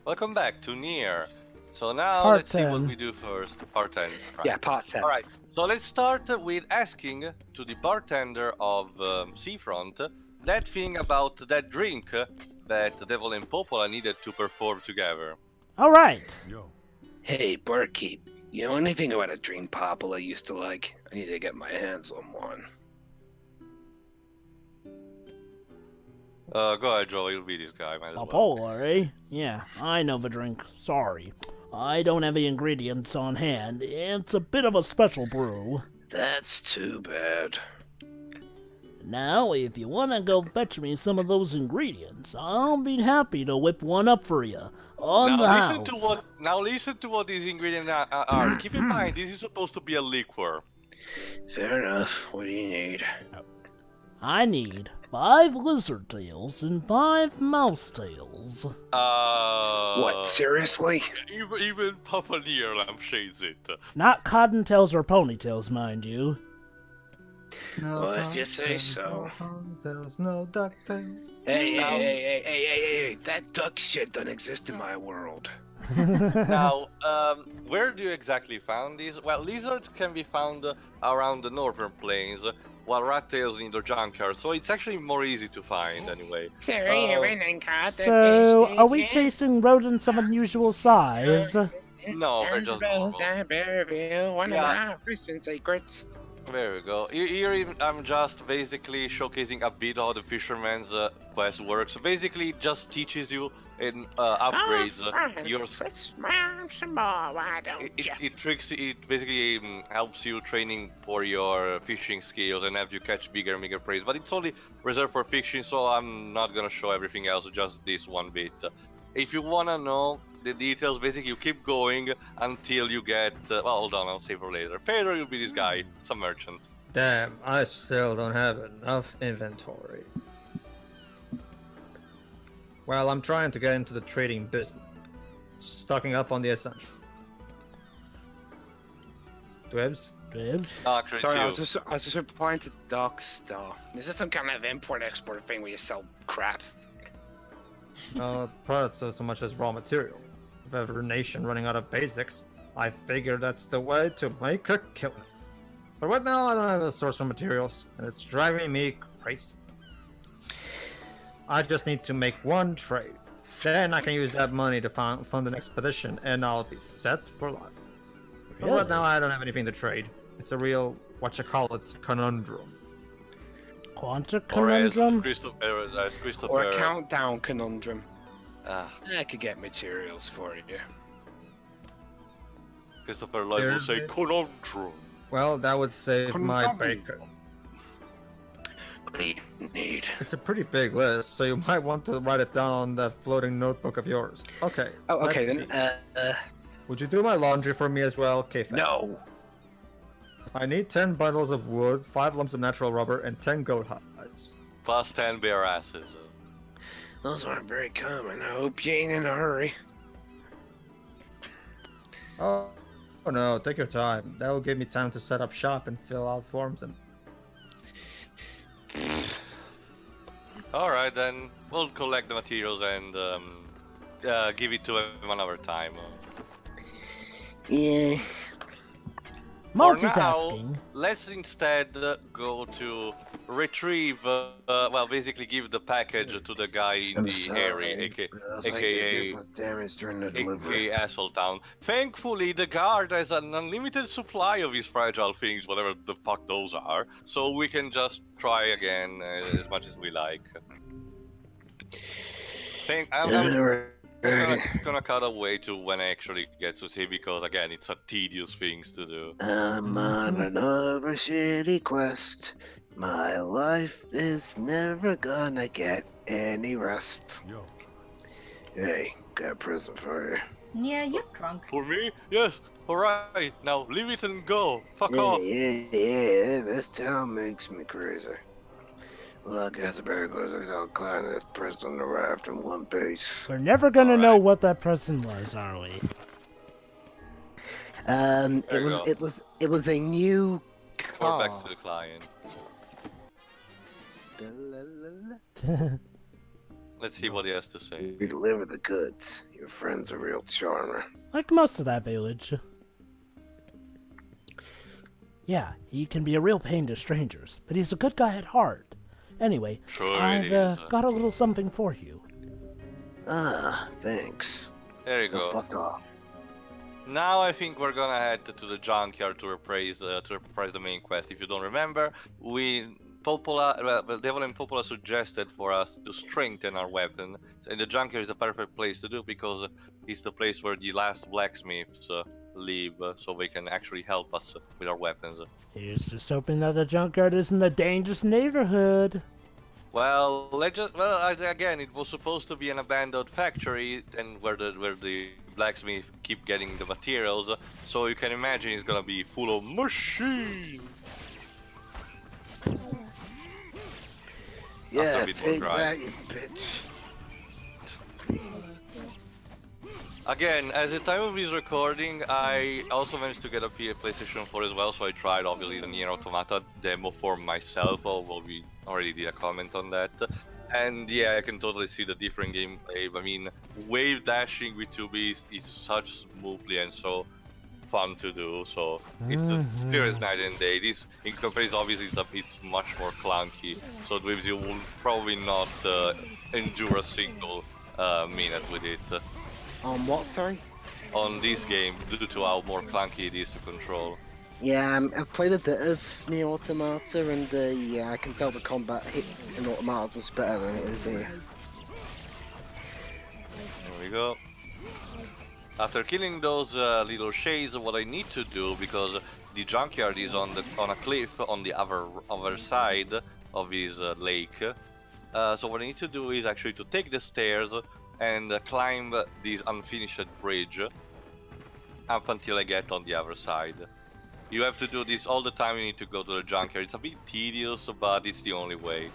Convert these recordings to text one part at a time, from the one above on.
Welcome back to NieR. So now Part let's see what 10. we do first. Part 10. Right. Yeah, part 10. Alright, so let's start with asking to the bartender of Seafront that thing about that drink that Devil and Popola needed to perform together. Alright. Hey, barkeep, you know anything about a dream popple I used to like? I need to get my hands on one. Go ahead, Joe, you'll be this guy, might as A well. polar, eh? Yeah, I know the drink. Sorry. I don't have the ingredients on hand. It's a bit of a special brew. That's too bad. Now, if you want to go fetch me some of those ingredients, I'll be happy to whip one up for you. On the house. Now listen to what these ingredients are. Keep in mind, this is supposed to be a liquor. Fair enough. What do you need? I need 5 lizard tails and 5 mouse tails. What, seriously? Even Papa NieR lampshades it. Not cottontails or ponytails, mind you. No What, you say so? There's no ducktails. Hey, that duck shit doesn't exist in my world. Now, where do you exactly found these? Well, lizards can be found around the northern plains, while rat tails in the junkyard, so it's actually more easy to find anyway. So, are we chasing rodents of unusual size? No, they're just normal. Yeah. Secrets. There we go. Here I'm just basically showcasing a bit how the fisherman's quest works. Basically, it just teaches you and upgrades your. It basically helps you training for your fishing skills and have you catch bigger and bigger prey. But it's only reserved for fishing, so I'm not gonna show everything else. Just this one bit. If you wanna know the details, basically you keep going until you get. Well, hold on, I'll save for later. Pedro will be this guy, some merchant. Damn, I still don't have enough inventory. Well, I'm trying to get into the trading business. Stocking up on the essentials. Dibs? Dibs? Actually, Sorry, I you. was just replying to Doc's stuff. Is this some kind of import-export thing where you sell crap? No products so much as raw material. With every nation running out of basics, I figure that's the way to make a killing. But right now, I don't have a source of materials, and it's driving me crazy. I just need to make one trade. Then I can use that money to fund an expedition, and I'll be set for life. But right now, I don't have anything to trade. It's a real, conundrum. Quanta Or as conundrum? Christopher. Or a countdown conundrum. Ah, I could get materials for you. Christopher Lloyd will say conundrum. Well, that would save my bacon. What do you need? It's a pretty big list, so you might want to write it down on that floating notebook of yours. Okay. Oh, okay let's then. see. Would you do my laundry for me as well? Okay, fine. No. I need 10 bundles of wood, 5 lumps of natural rubber, and 10 goat hides. Plus 10 bare asses. Those aren't very common. I hope you ain't in a hurry. Oh no, take your time. That will give me time to set up shop and fill out forms and... Alright, then we'll collect the materials and give it to him another time. Yeah. Multitasking. For now, let's instead go to retrieve, well, basically give the package to the guy in the area, aka damage during the delivery. Asshole Town. Thankfully, the guard has an unlimited supply of these fragile things, whatever the fuck those are, so we can just try again as much as we like. I'm gonna cut away to when I actually get to see, because again, it's a tedious things to do. I'm on another shitty quest. My life is never gonna get any rest. Yo. Hey, got a present for you. Yeah, you're drunk. For me? Yes. Alright, now leave it and go. Fuck off. Yeah, this town makes me crazy. Well, I guess I better go to the climb this present arrived in one piece. We're never gonna know what that present was, are we? It was a new car. Or back to the client. Let's see what he has to say. We deliver the goods. Your friend's a real charmer. Like most of that village. Yeah, he can be a real pain to strangers, but he's a good guy at heart. Anyway, Sure I've it is. got a little something for you. Ah, thanks. There you Now go. fuck off. Now I think we're gonna head to the junkyard to reprise the main quest. If you don't remember, the Devil and Popola suggested for us to strengthen our weapon, and the junkyard is the perfect place to do because it's the place where the last blacksmiths live, so they can actually help us with our weapons. Here's just hoping that the junkyard isn't a dangerous neighborhood. Well, again, it was supposed to be an abandoned factory, and where the blacksmith keep getting the materials, so you can imagine it's gonna be full of machines. Yeah, a bit more take dry. that, you bitch. Again, at the time of this recording, I also managed to get a PlayStation 4 as well, so I tried obviously the Nier Automata demo for myself, although we already did a comment on that. And yeah, I can totally see the different gameplay. I mean, wave dashing with 2B is such smoothly and so fun to do, so it's a serious night and day. This, in comparison, obviously it's much more clunky, so it waves you will probably not endure a single minute with it. On what, sorry? On this game, due to how more clunky it is to control. Yeah, I've played a bit of Nier Automata, and yeah, I can tell the combat hit in Automata was better than it is here. There we go. After killing those little shades, what I need to do, because the junkyard is on a cliff on the other side of this lake, so what I need to do is actually to take the stairs and climb this unfinished bridge up until I get on the other side. You have to do this all the time. You need to go to the junkyard. It's a bit tedious, but it's the only way.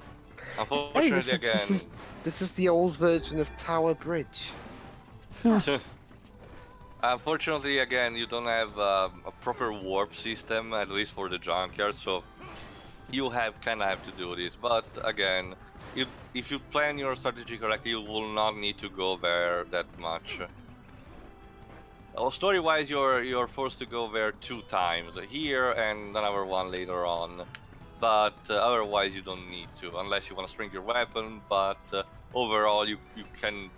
Unfortunately, again. This is the old version of Tower Bridge. Unfortunately, again, you don't have a proper warp system, at least for the junkyard, so you kind of have to do this. But again, if you plan your strategy correctly, you will not need to go there that much. Story-wise, you're forced to go there 2 times, here and another one later on. But otherwise, you don't need to, unless you want to strengthen your weapon. But overall, you can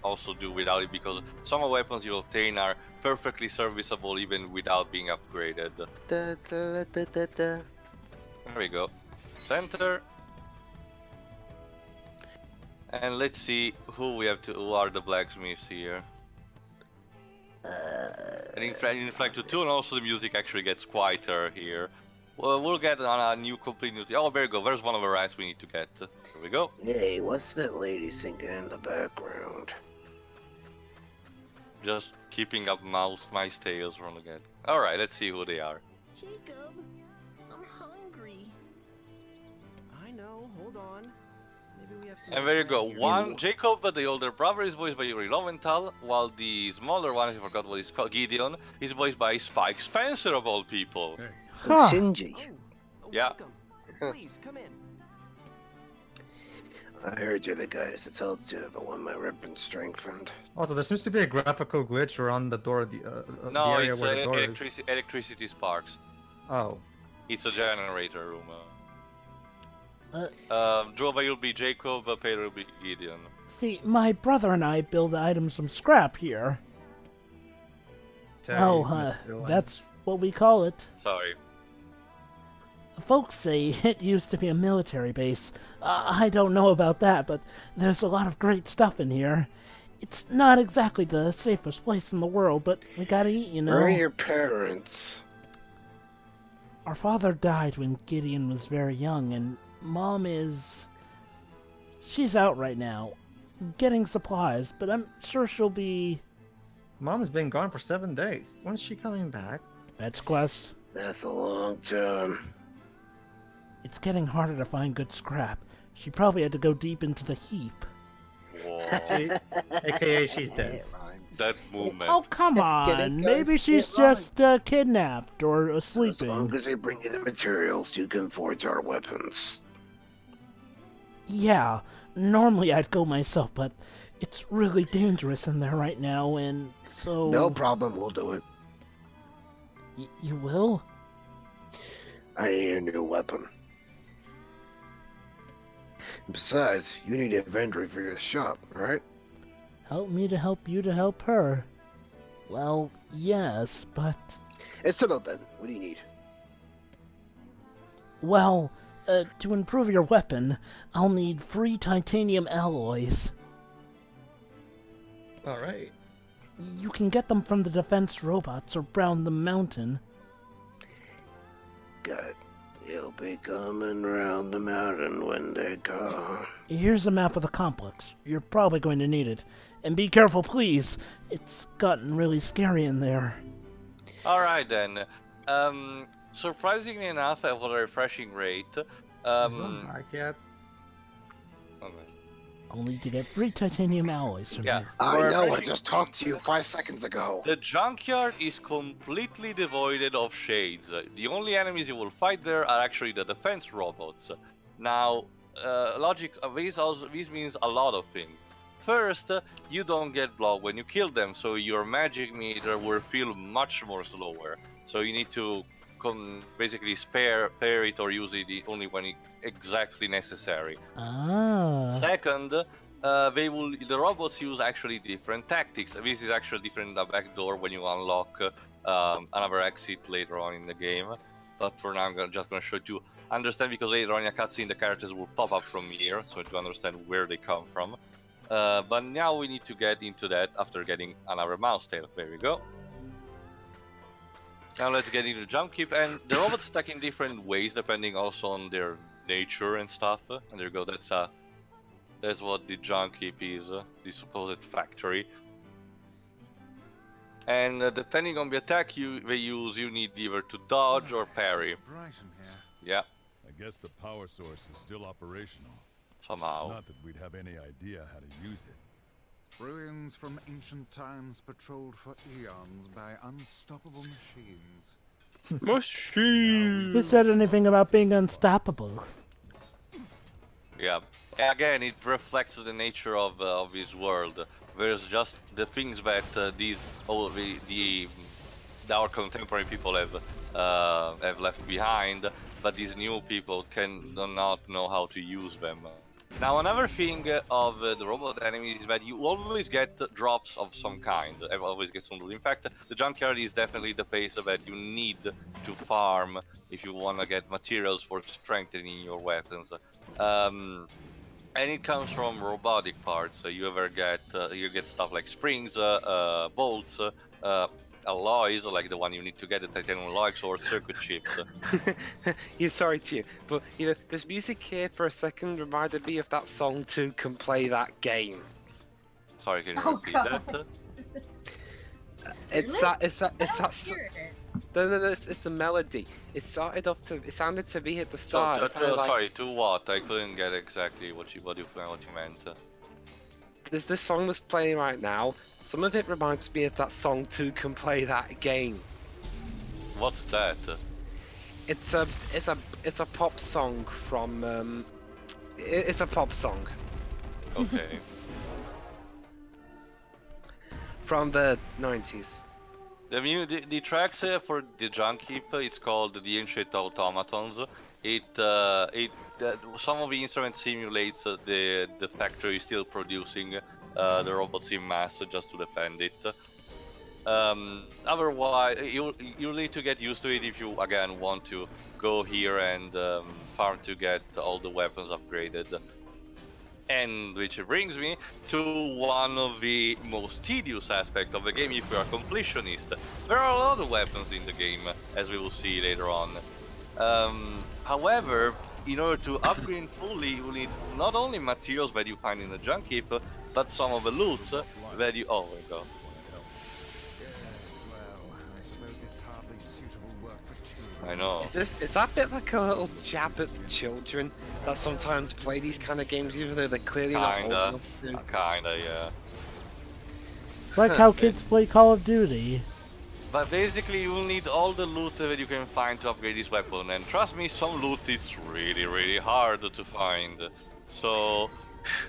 also do without it, because some of the weapons you obtain are perfectly serviceable even without being upgraded. Da, da, da, da, da. There we go. Center. And let's see who are the blacksmiths here. And in fact, to tune also the music actually gets quieter here. Well, we'll get on a new complete new. Oh, there we go. There's one of the rats we need to get. Here we go. Hey, what's that lady singing in the background? Just keeping up mice tails from the get. All right, let's see who they are. Jacob, I'm hungry. I know, hold on. Maybe we have some. And there you go. here. Jacob, the older brother, is voiced by Yuri Lowenthal, while the smaller one, I forgot what he's called, Gideon, is voiced by Spike Spencer of all people. Huh. Shinji. Oh, Yeah. welcome. Please come in. I heard you're the guys that told you I want my weapon strengthened. Also, there seems to be a graphical glitch around the door, the No, area it's where the door is. electricity sparks. Oh. It's a generator room. Uh, Drova will be Jacob, Pedro will be Gideon. See, my brother and I build items from scrap here. Terry, Oh, Mr. Lane. that's what we call it. Sorry. Folks say it used to be a military base. I don't know about that, but there's a lot of great stuff in here. It's not exactly the safest place in the world, but we gotta eat, you know. Where are your parents? Our father died when Gideon was very young, and Mom she's out right now, getting supplies, but I'm sure she'll be... Mom's been gone for 7 days. When's she coming back? Fetch quest. That's a long time. It's getting harder to find good scrap. She probably had to go deep into the heap. Whoa. AKA she's dead. That movement. Oh, come Get it, on. guys, Maybe get she's right. just kidnapped or As sleeping. long as they bring you the materials, you can forge our weapons. Yeah, normally I'd go myself, but it's really dangerous in there right now, and so... No problem, we'll do it. You will? I need a new weapon. Besides, you need inventory for your shop, right? Help me to help you to help her. Well, yes, but... It's settled then. What do you need? Well, to improve your weapon, I'll need free titanium alloys. Alright. You can get them from the defense robots around the mountain. Good. You'll be coming round the mountain when they come. Here's a map of the complex. You're probably going to need it. And be careful, please. It's gotten really scary in there. Alright then. Surprisingly enough, at a refreshing rate. I get. Okay. Only to get free titanium alloys from Yeah. here. I know, I just talked to you 5 seconds ago. The junkyard is completely devoid of shades. The only enemies you will fight there are actually the defense robots. Now, this means a lot of things. First, you don't get blocked when you kill them, so your magic meter will feel much more slower. So you need to basically spare it or use it only when it's exactly necessary. Ah. Second, the robots use actually different tactics. This is actually different in the back door when you unlock another exit later on in the game. But for now, I'm just going to show you. Understand, because later on in a cutscene, the characters will pop up from here, so to understand where they come from. But now we need to get into that after getting another mouse tail. There we go. Now let's get into Junk Heap, and the robots attack in different ways depending also on their nature and stuff. And there you go. That's what the Junk Heap is, the supposed factory. And depending on the attack they use, you need either to dodge or parry. Bright in here. Yeah, I guess the power source is still operational. somehow. Not that we'd have any idea how to use it. Ruins from ancient times patrolled for eons by unstoppable machines. Who said anything about being unstoppable? Yeah. Again, it reflects the nature of this world. There's just the things that our contemporary people have left behind, but these new people do not know how to use them. Now, another thing of the robot enemies is that you always get drops of some kind. You always get some loot. In fact, the junkyard is definitely the place that you need to farm if you want to get materials for strengthening your weapons. And it comes from robotic parts. You get stuff like springs, bolts, alloys, like the one you need to get, the titanium alloys, or circuit chips. Yeah, sorry to you, but this music here for a second reminded me of that song "Two Can Play That Game." Sorry, can you Oh, repeat God. that? It's Really? that. No, it's the melody. It sounded to me at the start. Sorry, to what? I couldn't get exactly what you meant. There's this song that's playing right now. Some of it reminds me of that song "Two Can Play That Game." What's that? It's a pop song from it's a pop song Okay. from the 90s. The tracks for the Junk Heap, it's called the Ancient Automatons. Some of the instruments simulates the factory still producing the robots in mass just to defend it. Otherwise, you need to get used to it if you again want to go here and farm to get all the weapons upgraded. And which brings me to one of the most tedious aspects of the game if you are a completionist. There are a lot of weapons in the game, as we will see later on. However, in order to upgrade fully, you need not only materials that you find in the Junk Heap, but some of the loots that you... Oh, there we go. Yes, well, I suppose it's hardly suitable work for children. I know. Is that bit like a little jab at the children that sometimes play these kind of games, even though they're clearly not old Kinda. enough to? Kinda, yeah. It's like how kids play Call of Duty. But basically, you'll need all the loot that you can find to upgrade this weapon, and trust me, some loot is really hard to find. So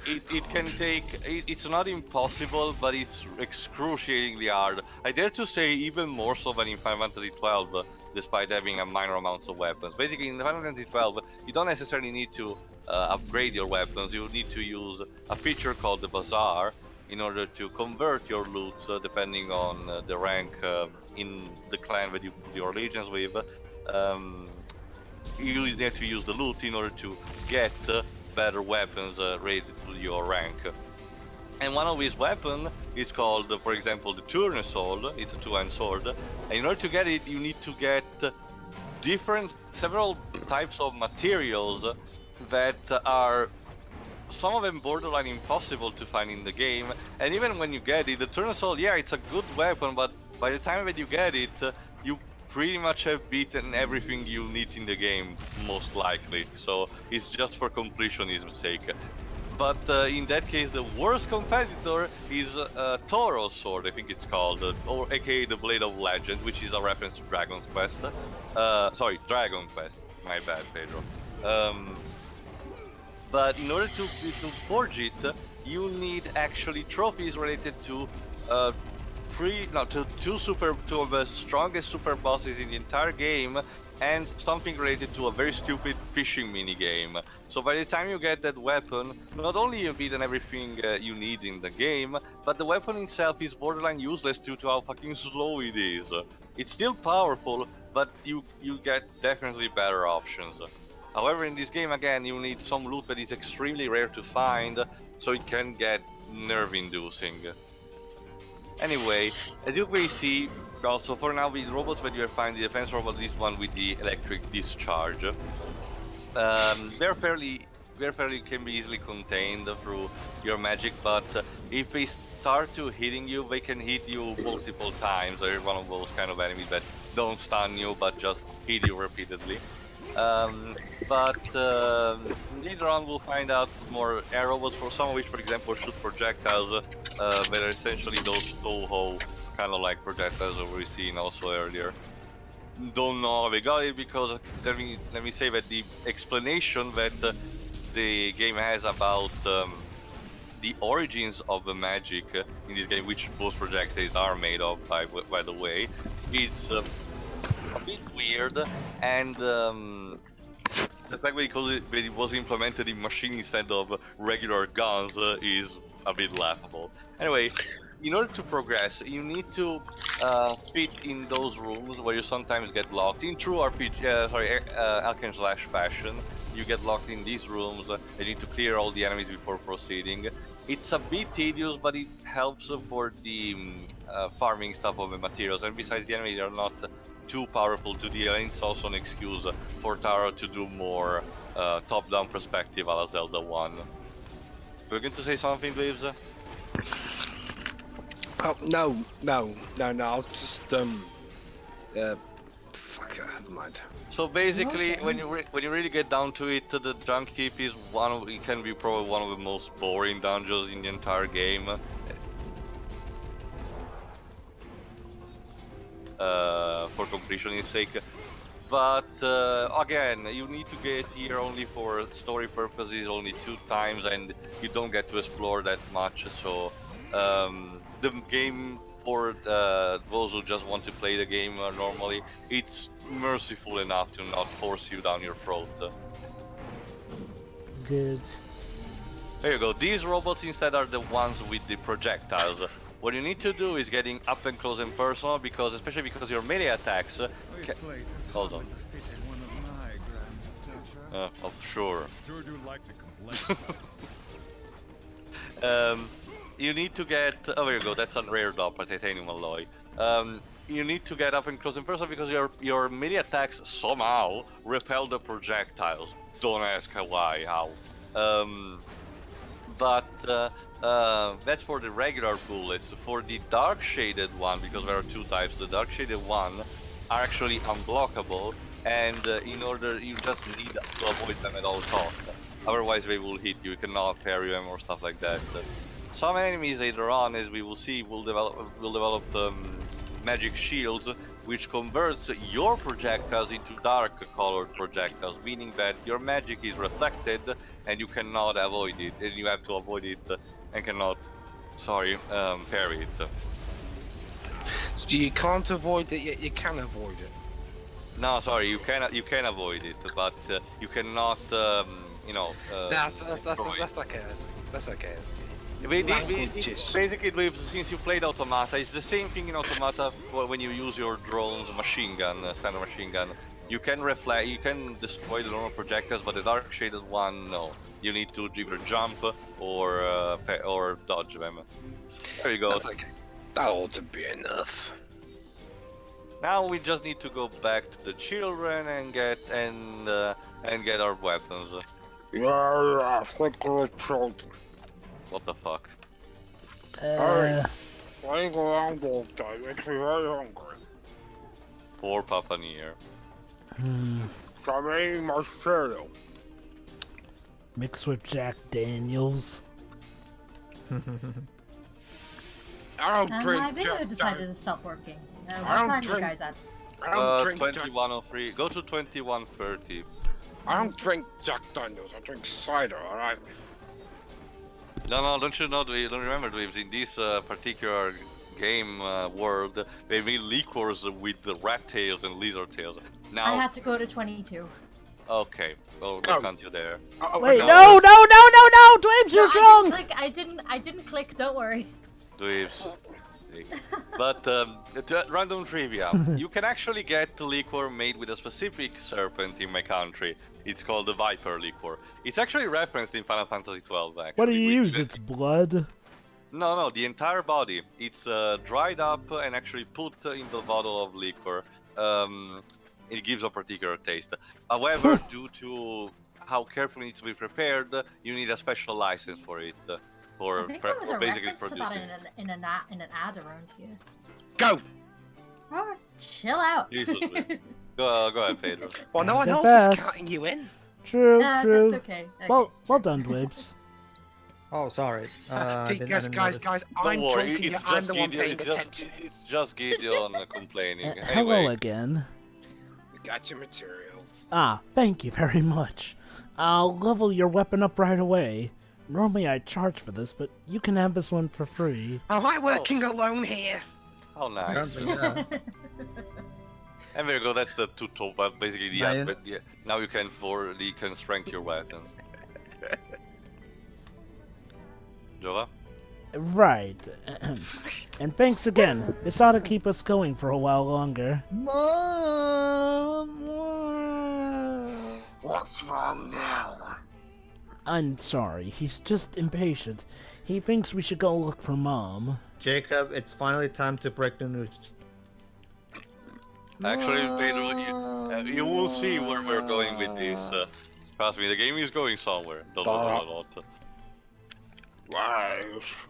it can take. It's not impossible, but it's excruciatingly hard. I dare to say even more so than in Final Fantasy XII, despite having a minor amounts of weapons. Basically, in Final Fantasy XII, you don't necessarily need to upgrade your weapons. You need to use a feature called the Bazaar in order to convert your loots depending on the rank in the clan that you put your allegiance with. You need to use the loot in order to get better weapons rated to your rank. And one of these weapons is called, for example, the Turner Sword. It's a two-hand sword. And in order to get it, you need to get several types of materials that are some of them borderline impossible to find in the game. And even when you get it, the Turner Sword, yeah, it's a good weapon, but by the time that you get it, you pretty much have beaten everything you need in the game, most likely. So it's just for completionism's sake. But in that case, the worst competitor is Toro's Sword, I think it's called, or aka the Blade of Legend, which is a reference to Dragon's Quest. Sorry, Dragon Quest. My bad, Pedro. But in order to forge it, you need actually trophies related to two of the strongest super bosses in the entire game, and something related to a very stupid fishing mini game. So by the time you get that weapon, not only you've beaten everything you need in the game, but the weapon itself is borderline useless due to how fucking slow it is. It's still powerful, but you get definitely better options. However, in this game, again, you need some loot that is extremely rare to find, so it can get nerve-inducing. Anyway, as you may see, also for now with robots that you are finding, the defense robot is one with the electric discharge. They're fairly can be easily contained through your magic, but if they start to hitting you, they can hit you multiple times. They're one of those kind of enemies that don't stun you, but just hit you repeatedly. But later on we'll find out more air robots, for some of which, for example, shoot projectiles that are essentially those Toho kind of like projectiles that we've seen also earlier. Don't know how they got it, because let me say that the explanation that the game has about the origins of the magic in this game, which those projectiles are made of, by the way, it's a bit weird, and the fact that it was implemented in machine instead of regular guns is a bit laughable. Anyway, in order to progress, you need to fit in those rooms where you sometimes get locked. In true Alken Slash fashion, you get locked in these rooms and you need to clear all the enemies before proceeding. It's a bit tedious, but it helps for the farming stuff of the materials, and besides, the enemies are not too powerful to deal, and it's also an excuse for Taro to do more top-down perspective a la Zelda 1. We're going to say something, Waves? Oh, no, I'll just, fuck it, never mind. So basically, when you really get down to it, the Junk Heap is it can be probably one of the most boring dungeons in the entire game. For completion's sake. But again, you need to get here only for story purposes, only 2 times, and you don't get to explore that much. So the game, for those who just want to play the game normally, it's merciful enough to not force you down your throat. Good. There you go. These robots instead are the ones with the projectiles. What you need to do is getting up and close and personal, especially because your melee attacks hold on. Oh, sure. Sure do like to complain. You need to get... Oh, there you go. That's a rare dop, a titanium alloy. You need to get up and close and personal because your melee attacks somehow repel the projectiles. Don't ask why, how. That's for the regular bullets. For the dark shaded one, because there are 2 types, the dark shaded one are actually unblockable, and you just need to avoid them at all costs. Otherwise they will hit you. You cannot parry them or stuff like that. Some enemies later on, as we will see, will develop magic shields, which converts your projectiles into dark-colored projectiles, meaning that your magic is reflected and you cannot avoid it, and you have to avoid it and cannot, parry it. You can't avoid it, yet you can avoid it. No, sorry, you can avoid it, but you cannot, That's okay. That's okay. Basically, since you played Automata, it's the same thing in Automata when you use your drone's machine gun, standard machine gun. You can destroy the normal projectiles, but the dark shaded one, no. You need to either jump or dodge them. There you go. That's okay. That ought to be enough. Now we just need to go back to the children and get our weapons. What the fuck? Playing around all day makes me very hungry. Poor Papa NieR. So I'm eating my cereal. Mixed with Jack Daniels. I don't drink My video Jack decided Daniels. to stop working. I What don't time are you drink- guys at? I don't drink Jack- 2103. Go to 2130. I don't drink Jack Daniels. I drink cider. All right. No, don't you know? Don't remember, Dweebs, in this particular game world, they made liquors with the rat tails and lizard tails. Now, I had to go to 22. okay, well, Oh. we'll count you there. Wait, no. no, Dweebs, you're wrong! I didn't click, don't worry. Dweebs. But random trivia: you can actually get liquor made with a specific serpent in my country. It's called the Viper liquor. It's actually referenced in Final Fantasy XII. Actually, What do you with use? the- Its blood? No, the entire body. It's dried up and actually put in the bottle of liquor. It gives a particular taste. However, due to how carefully it needs to be prepared, you need a special license for it. I think there was a basically reference to that producing. in an ad around here. Go. Oh, chill out. Jesus, go ahead, Pedro. Well, no one The else best. is cutting you in. True, That's true. okay. Well done, Dweebs. Oh, sorry. Didn't Guys, notice. I'm Don't worry, talking. it's I'm just the one Gideon. paying attention. It's just Gideon complaining. Hello Anyway, again. We got your materials. Ah, thank you very much. I'll level your weapon up right away. Normally I charge for this, but you can have this one for free. Am I working alone here? how nice. Apparently, yeah. And there you go. That's the tutorial. But basically, Now yeah. you- But yeah, now you can strength your weapons. Jova? Right. And thanks again. This ought to keep us going for a while longer. What's wrong now? I'm sorry, he's just impatient. He thinks we should go look for Mom. Jacob, it's finally time to break the news. Actually, Pedro, you will see where we're going with this. Trust me, the game is going somewhere. Don't. Life.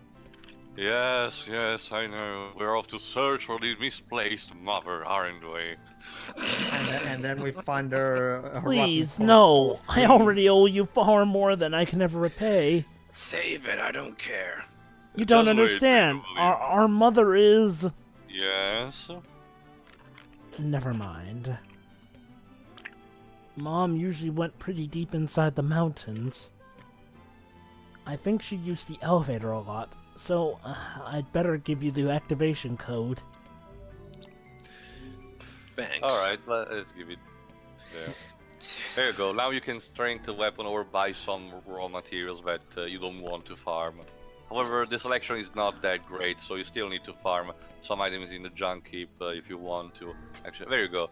Yes, I know. We're off to search for this misplaced mother, aren't we? And then we find her. rotten Please, full no. of I already fleas. owe you far more than I can ever repay. Save it. I don't care. You don't Just wait, understand. Pedro, Our mother is... Yes. Never mind. Mom usually went pretty deep inside the mountains. I think she used the elevator a lot, so I'd better give you the activation code. Thanks. Alright, let's give it there. There you go. Now you can strengthen the weapon or buy some raw materials that you don't want to farm. However, the selection is not that great, so you still need to farm some items in the Junk Heap if you want to. Actually, there you go.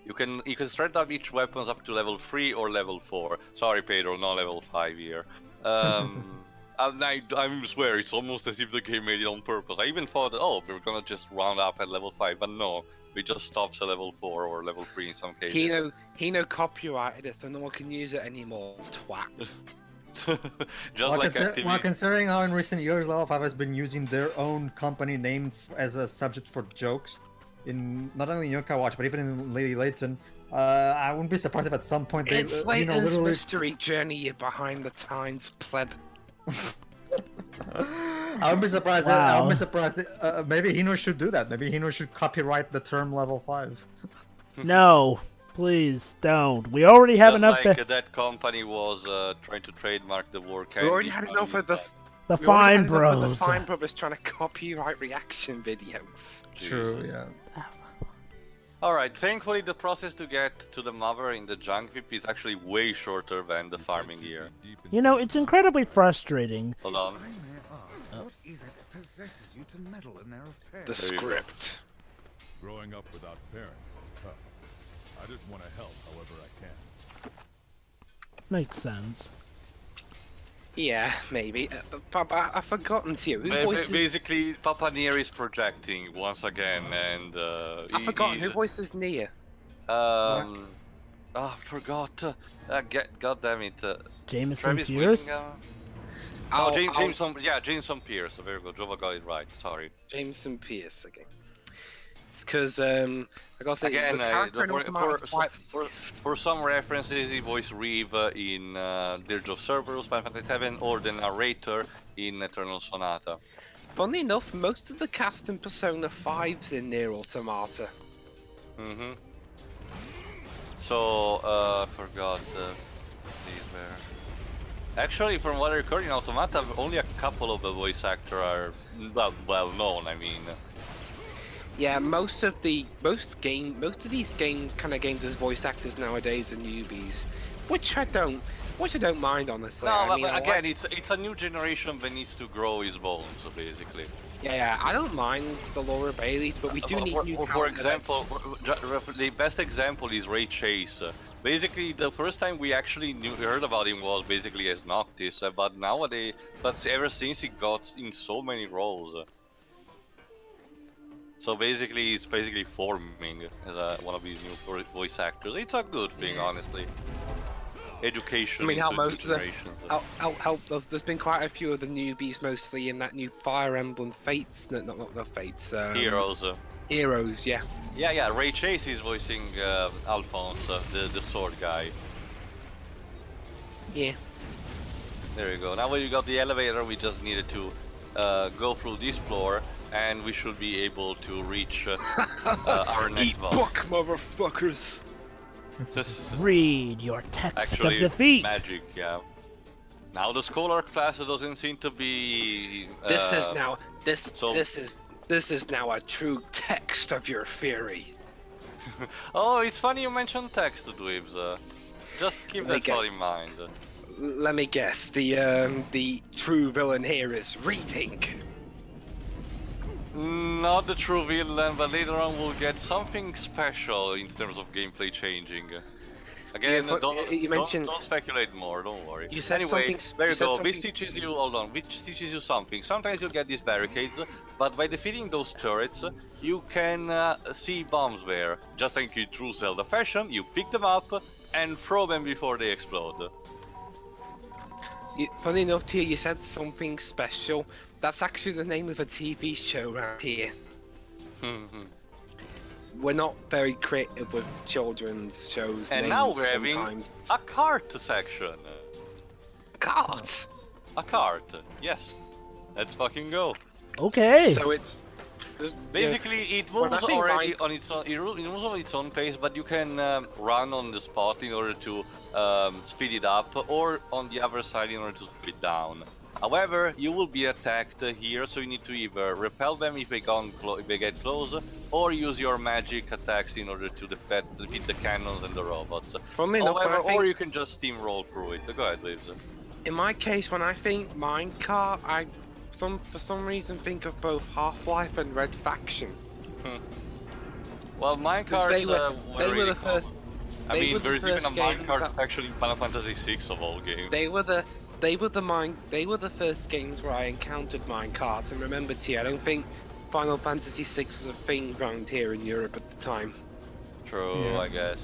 You can strengthen up each weapons up to level 3 or level 4. Sorry, Pedro, no level 5 here. I swear, it's almost as if the game made it on purpose. I even thought, oh, we're gonna just round up at level 5, but no. It just stops at level 4 or level 3 in some cases. Hino copyrighted it, so no one can use it anymore. Twat. Just While, like while considering how in recent years level 5 has been using their own company name as a subject for jokes, in not only in Yokai Watch but even in Lady Layton, I wouldn't be surprised if at some point they, It's Layton's literally. mystery journey behind the times, pleb. I would be surprised. Wow. I would be surprised. Maybe Hino should do that. Maybe Hino should copyright the term level 5. No, please don't. We already have Just enough. like that company was trying to trademark the word We already had enough of the. The we already Fine had enough of the Bros. Fine Brothers trying to copyright reaction videos. True. Yeah. Alright, thankfully the process to get to the mother in the Junk Heap is actually way shorter than the farming gear. You know, it's incredibly frustrating. Hold on. I may ask, what is it that possesses you to meddle in their affairs? The There you go. script. Growing up without parents is tough. I just want to help however I can. Makes sense. Yeah, maybe. Papa, I've forgotten to you. Who voices... Basically, Papa NieR is projecting once again, and I've forgotten who voices NieR. I forgot. God damn it. Jameson Travis Pierce? Willingham? Jameson Pierce. Very good. Jova got it right. Sorry. Jameson Pierce. Okay. It's because I gotta say Again, the character in Ultimate is quite... for some references, he voiced Reeve in Dirge of Cerberus, Final Fantasy VII, or the narrator in Eternal Sonata. Funnily enough, most of the cast in Persona 5's in NieR Automata. Mm-hmm. So, I forgot these were... Actually, from what I recall in Automata, only a couple of the voice actors are well known, I mean. Yeah, most of these kind of games as voice actors nowadays are newbies, which I don't mind honestly. No, I mean, but again, it's a new generation that needs to grow his bones, basically. Yeah, I don't mind the Laura Baileys, but we do need new For example, the best example is Ray Chase. Basically, the first time we actually heard about him was basically as Noctis, but nowadays, ever since he got in so many roles. So basically, it's basically forming as one of these new voice actors. It's a good thing, honestly. Education. I mean, how into most new of generations. there's been quite a few of the newbies, mostly in that new Fire Emblem Fates. No, not the Fates. Heroes. Heroes, yeah. Yeah. Ray Chase is voicing Alphonse, the sword guy. Yeah. There you go. Now when you got the elevator, we just needed to go through this floor, and we should be able to reach our next boss. Book, motherfuckers! Read your text Actually, of defeat. Magic, yeah. Now the scholar class doesn't seem to be. This is now a true text of your theory. Oh, it's funny you mentioned text, Dweebs. Just keep that thought in mind. Let me guess. The true villain here is reading. Not the true villain, but later on we'll get something special in terms of gameplay changing. Again, Yeah, don't speculate more, don't worry. You said anyway, something, there you go. something... This teaches you, hold on, which teaches you something. Sometimes you get these barricades, but by defeating those turrets, you can see bombs there. Just like in true Zelda fashion, you pick them up and throw them before they explode. Funny enough, to you said something special. That's actually the name of a TV show around here. We're not very creative with children's shows. And names now we're sometimes. having a cart section. Cart? A cart, yes. Let's fucking go. Okay. So it's... Basically, it moves already on its own. It moves on its own pace, but you can run on the spot in order to speed it up, or on the other side in order to speed it down. However, you will be attacked here, so you need to either repel them if they get close, or use your magic attacks in order to defeat the cannons and the robots. However, or you can just steamroll through it. Go ahead, Waves. In my case, when I think minecart, I for some reason think of both Half-Life and Red Faction. Well, minecarts they were really the first. I mean, there's even a minecart section in Final Fantasy VI of all games. They were the first games where I encountered minecarts, and remember, I don't think Final Fantasy VI was a thing around here in Europe at the time. True, yeah. I guess.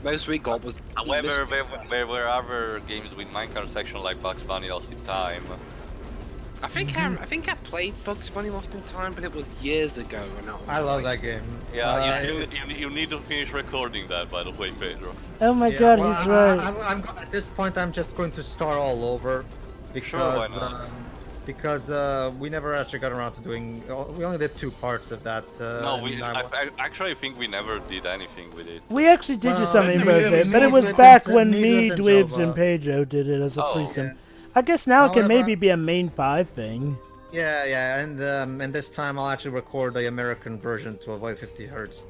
Most we got was. However, there were other games with minecart section like Bugs Bunny Lost in Time. I think I played Bugs Bunny Lost in Time, but it was years ago. And I love that game. Yeah, you need to finish recording that, by the way, Pedro. Oh my god, he's right. At this point, I'm just going to start all over. why because not? we never actually got around to doing. We only did 2 parts of that. No, and I actually think we never did anything with it. We actually did do some me- info of it, but it me, was Dwibs, back and- when me, me, Dwibs, and Dwibs, and Jova. Pedro did it as a Oh. threesome. Yeah. I guess now it can However- maybe be a main 5 thing. Yeah, and this time I'll actually record the American version to avoid 50 hertz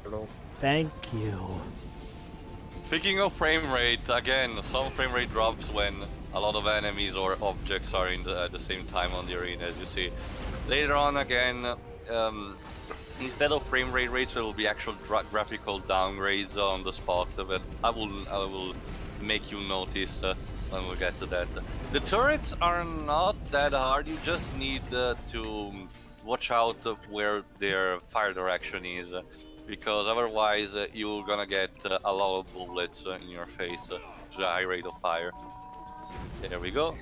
hurdles. Thank you. Speaking of frame rate, again, some frame rate drops when a lot of enemies or objects are at the same time on the arena, as you see. Later on, again, instead of frame rate rates, there will be actual graphical downgrades on the spot, but I will make you notice when we get to that. The turrets are not that hard, you just need to watch out of where their fire direction is, because otherwise you're gonna get a lot of bullets in your face to the high rate of fire. There we go.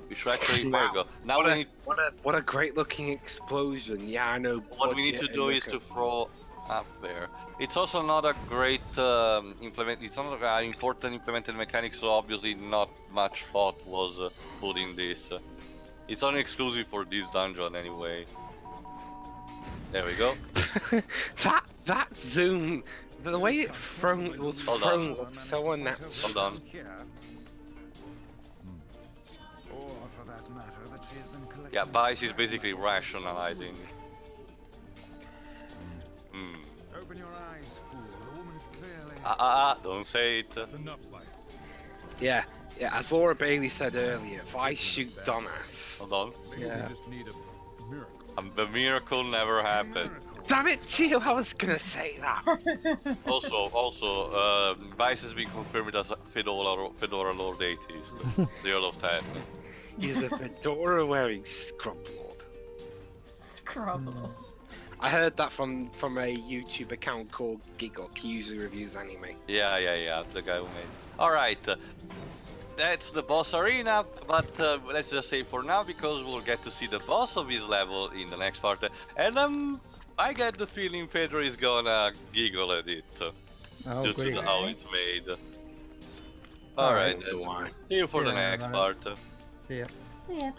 We should actually, there we go. Now we need, What a great looking explosion. Yeah, I know. what we need to do is to throw up there. It's also not a great it's not an important implemented mechanic, so obviously not much thought was put in this. It's only exclusive for this dungeon anyway. There we go. that zoom, the way it was Hold thrown on. looks so unnatural. Hold on. Or for that matter, that she has been collecting. Yeah, Vice is basically rationalizing. Open your eyes, fool. The woman's clearly. Don't say it. That's enough, Vice. Yeah, as Laura Bailey said earlier, if I shoot Donath. Hold on. Maybe Yeah. we just need a miracle. The miracle never happened. Damn it, Gio, I was gonna say that. Also, Vice has been confirmed as a Fedora Lord Atheist. 0 of 10. He's a fedora wearing scrub lord. Scrubble. I heard that from a YouTube account called Gigok, user reviews anime. Yeah, the guy who made. Alright, that's the boss arena, but let's just say for now, because we'll get to see the boss of his level in the next part. And I get the feeling Pedro is gonna giggle at it, Oh, due great. to how it's made. Alright, then. See you for the Yeah, next bye. part. See ya. Yeah.